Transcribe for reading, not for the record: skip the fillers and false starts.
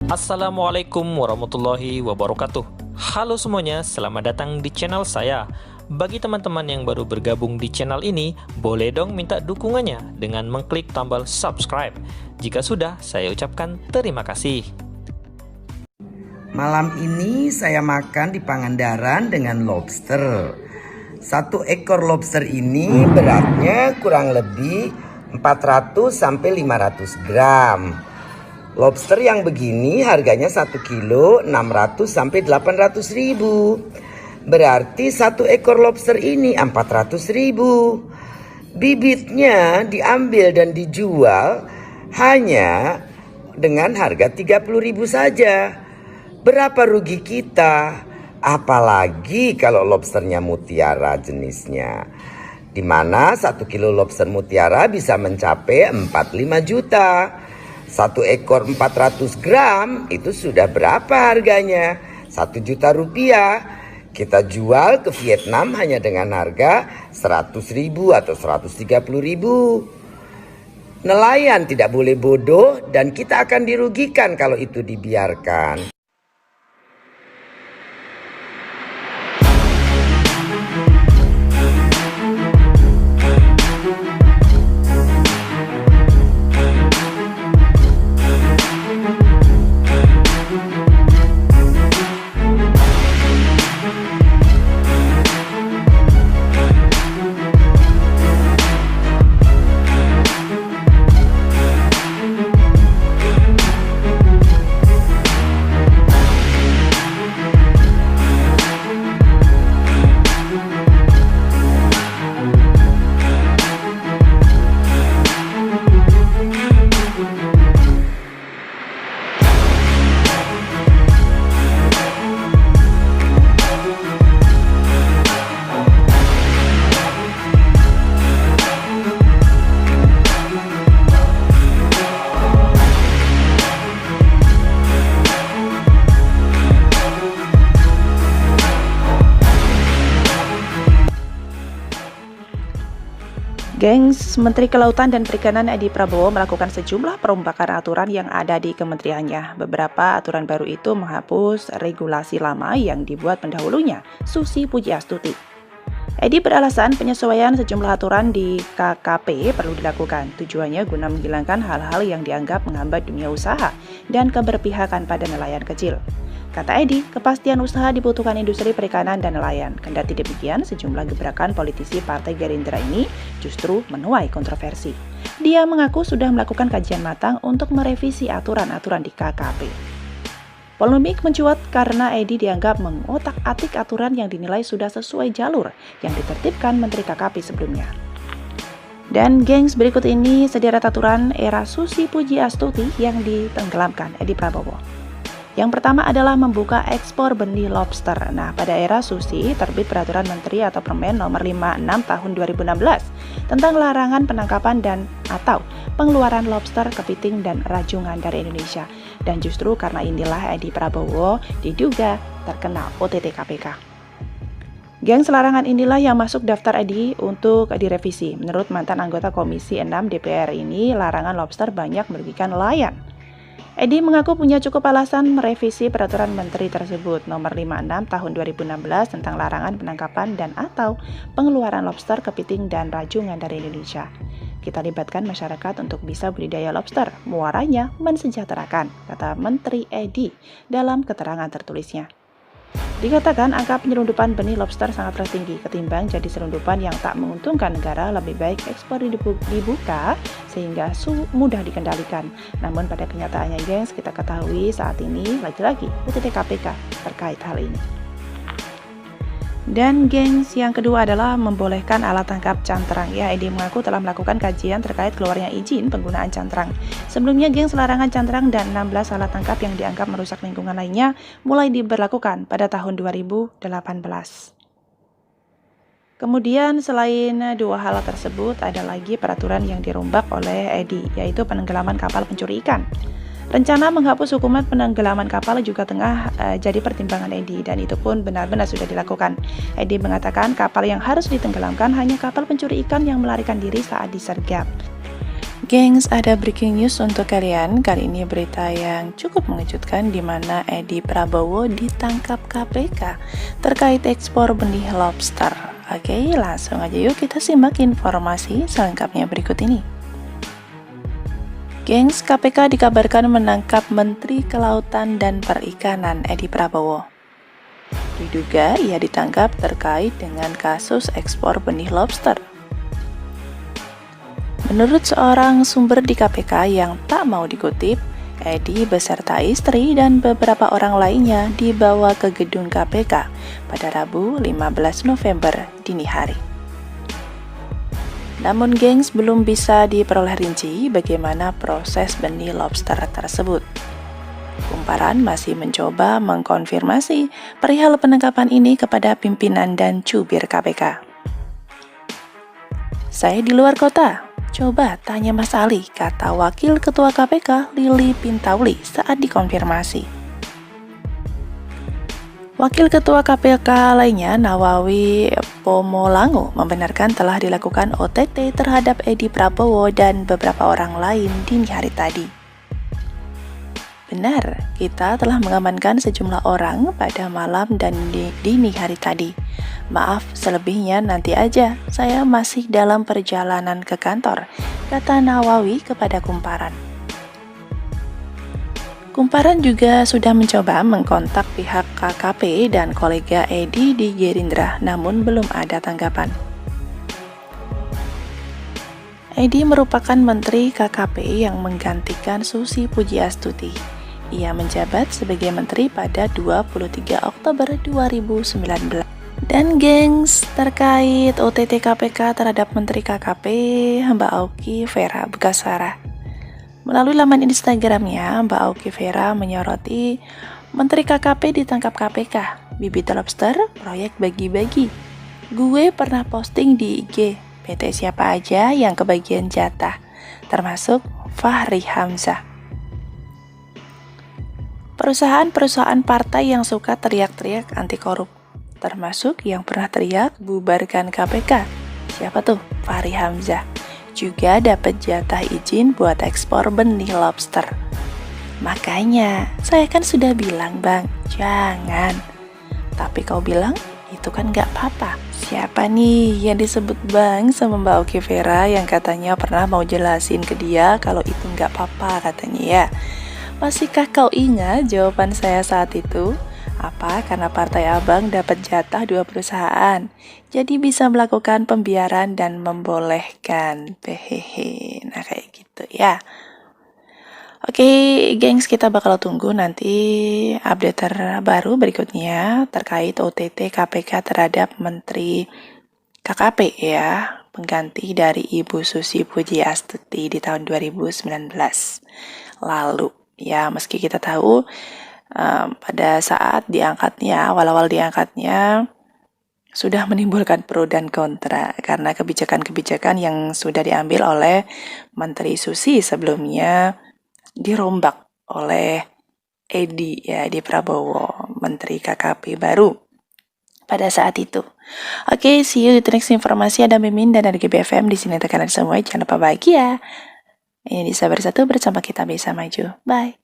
Assalamualaikum warahmatullahi wabarakatuh. Halo semuanya, selamat datang di channel saya. Bagi teman-teman yang baru bergabung di channel ini, boleh dong minta dukungannya dengan mengklik tombol subscribe. Jika sudah, saya ucapkan terima kasih. Malam ini saya makan di Pangandaran dengan lobster. Satu ekor lobster ini beratnya kurang lebih 400 sampai 500 gram. Lobster yang begini harganya 1 kilo 600 sampai 800 ribu. Berarti satu ekor lobster ini 400 ribu. Bibitnya diambil dan dijual hanya dengan harga 30 ribu saja. Berapa rugi kita? Apalagi kalau lobsternya mutiara jenisnya. Di mana 1 kilo lobster mutiara bisa mencapai 4-5 juta. Satu ekor 400 gram itu sudah berapa harganya? 1 juta rupiah. Kita jual ke Vietnam hanya dengan harga 100 ribu atau 130 ribu. Nelayan tidak boleh bodoh dan kita akan dirugikan kalau itu dibiarkan. Gengs, Menteri Kelautan dan Perikanan Edi Prabowo melakukan sejumlah perombakan aturan yang ada di kementeriannya. Beberapa aturan baru itu menghapus regulasi lama yang dibuat pendahulunya, Susi Pujiastuti. Edi beralasan penyesuaian sejumlah aturan di KKP perlu dilakukan. Tujuannya guna menghilangkan hal-hal yang dianggap menghambat dunia usaha dan keberpihakan pada nelayan kecil. Kata Edi, kepastian usaha dibutuhkan industri perikanan dan nelayan. Kendati demikian, sejumlah gebrakan politisi Partai Gerindra ini justru menuai kontroversi. Dia mengaku sudah melakukan kajian matang untuk merevisi aturan-aturan di KKP. Polemik mencuat karena Edi dianggap mengotak-atik aturan yang dinilai sudah sesuai jalur yang ditertibkan Menteri KKP sebelumnya. Dan gengs, berikut ini sederet aturan era Susi Pujiastuti yang ditenggelamkan Edi Prabowo. Yang pertama adalah membuka ekspor benih lobster. Nah, pada era Susi terbit Peraturan Menteri atau Permen Nomor 56 Tahun 2016 tentang larangan penangkapan dan atau pengeluaran lobster, kepiting, dan rajungan dari Indonesia. Dan justru karena inilah Edi Prabowo diduga terkena OTT KPK. Gengs, larangan inilah yang masuk daftar Edi untuk direvisi. Menurut mantan anggota Komisi 6 DPR ini, larangan lobster banyak merugikan nelayan. Edi mengaku punya cukup alasan merevisi Peraturan Menteri tersebut Nomor 56 Tahun 2016 tentang larangan penangkapan dan atau pengeluaran lobster, kepiting, dan rajungan dari Indonesia. Kita libatkan masyarakat untuk bisa budidaya lobster, muaranya mensejahterakan, kata Menteri Edi dalam keterangan tertulisnya. Dikatakan angka penyelundupan benih lobster sangat tertinggi ketimbang jadi selundupan yang tak menguntungkan negara. Lebih baik ekspor dibuka sehingga mudah dikendalikan. Namun pada kenyataannya gengs, kita ketahui saat ini lagi-lagi OTT KPK terkait hal ini. Dan gengs, yang kedua adalah membolehkan alat tangkap cantrang. Ya, Edi mengaku telah melakukan kajian terkait keluarnya izin penggunaan cantrang. Sebelumnya gengs, larangan cantrang dan 16 alat tangkap yang dianggap merusak lingkungan lainnya mulai diberlakukan pada tahun 2018. Kemudian selain dua hal tersebut, ada lagi peraturan yang dirombak oleh Edi, yaitu penenggelaman kapal pencuri ikan. Rencana menghapus hukuman penenggelaman kapal juga tengah jadi pertimbangan Edi, dan itu pun benar-benar sudah dilakukan. Edi mengatakan kapal yang harus ditenggelamkan hanya kapal pencuri ikan yang melarikan diri saat disergap. Gengs, ada breaking news untuk kalian. Kali ini berita yang cukup mengejutkan di mana Edi Prabowo ditangkap KPK terkait ekspor benih lobster. Oke, langsung aja yuk kita simak informasi selengkapnya berikut ini. Gengs, KPK dikabarkan menangkap Menteri Kelautan dan Perikanan Edi Prabowo. Diduga ia ditangkap terkait dengan kasus ekspor benih lobster. Menurut seorang sumber di KPK yang tak mau dikutip, Edi beserta istri dan beberapa orang lainnya dibawa ke gedung KPK pada Rabu 15 November dini hari. Namun gengs, belum bisa diperoleh rinci bagaimana proses benih lobster tersebut. Kumparan masih mencoba mengkonfirmasi perihal penangkapan ini kepada pimpinan dan jubir KPK. Saya di luar kota. Coba tanya Mas Ali, kata Wakil Ketua KPK Lili Pintauli saat dikonfirmasi. Wakil Ketua KPK lainnya Nawawi Pomolango membenarkan telah dilakukan OTT terhadap Edi Prabowo dan beberapa orang lain dini hari tadi. Benar, kita telah mengamankan sejumlah orang pada malam dan dini hari tadi. Maaf, selebihnya nanti aja, saya masih dalam perjalanan ke kantor, kata Nawawi kepada Kumparan. Kumparan juga sudah mencoba mengkontak pihak KKP dan kolega Edi di Gerindra, namun belum ada tanggapan. Edi merupakan Menteri KKP yang menggantikan Susi Pujiastuti. Ia menjabat sebagai menteri pada 23 Oktober 2019. Dan gengs, terkait OTT KPK terhadap Menteri KKP Mbak Auky Vera Bekasara. Melalui laman Instagramnya, Mbak Auky Vera menyoroti Menteri KKP ditangkap KPK, bibit lobster, proyek bagi-bagi. Gue pernah posting di IG, PT siapa aja yang kebagian jatah, termasuk Fahri Hamzah. Perusahaan-perusahaan partai yang suka teriak-teriak anti korup, termasuk yang pernah teriak bubarkan KPK. Siapa tuh? Fahri Hamzah. Juga dapat jatah izin buat ekspor benih lobster. Makanya, saya kan sudah bilang bang, jangan. Tapi kau bilang, itu kan gak apa-apa. Siapa nih yang disebut bang sama Mbak Auky Vera yang katanya pernah mau jelasin ke dia kalau itu gak apa-apa katanya ya. Masihkah kau ingat jawaban saya saat itu? Apa? Karena partai abang dapat jatah 2 perusahaan, jadi bisa melakukan pembiaran dan membolehkan. Hehehe. Nah kayak gitu ya. Oke gengs, kita bakal tunggu nanti update terbaru berikutnya terkait OTT KPK terhadap Menteri KKP ya, pengganti dari Ibu Susi Pujiastuti di tahun 2019 lalu. Ya, meski kita tahu pada saat diangkatnya, awal-awal diangkatnya sudah menimbulkan pro dan kontra karena kebijakan-kebijakan yang sudah diambil oleh Menteri Susi sebelumnya dirombak oleh Edi Prabowo, Menteri KKP baru pada saat itu. Oke, see you di next informasi. Ada Mimin dan ada GBFM di sini, tekanan semua. Jangan lupa bahagia. Ini di Sabar Satu, bersama kita bisa maju. Bye.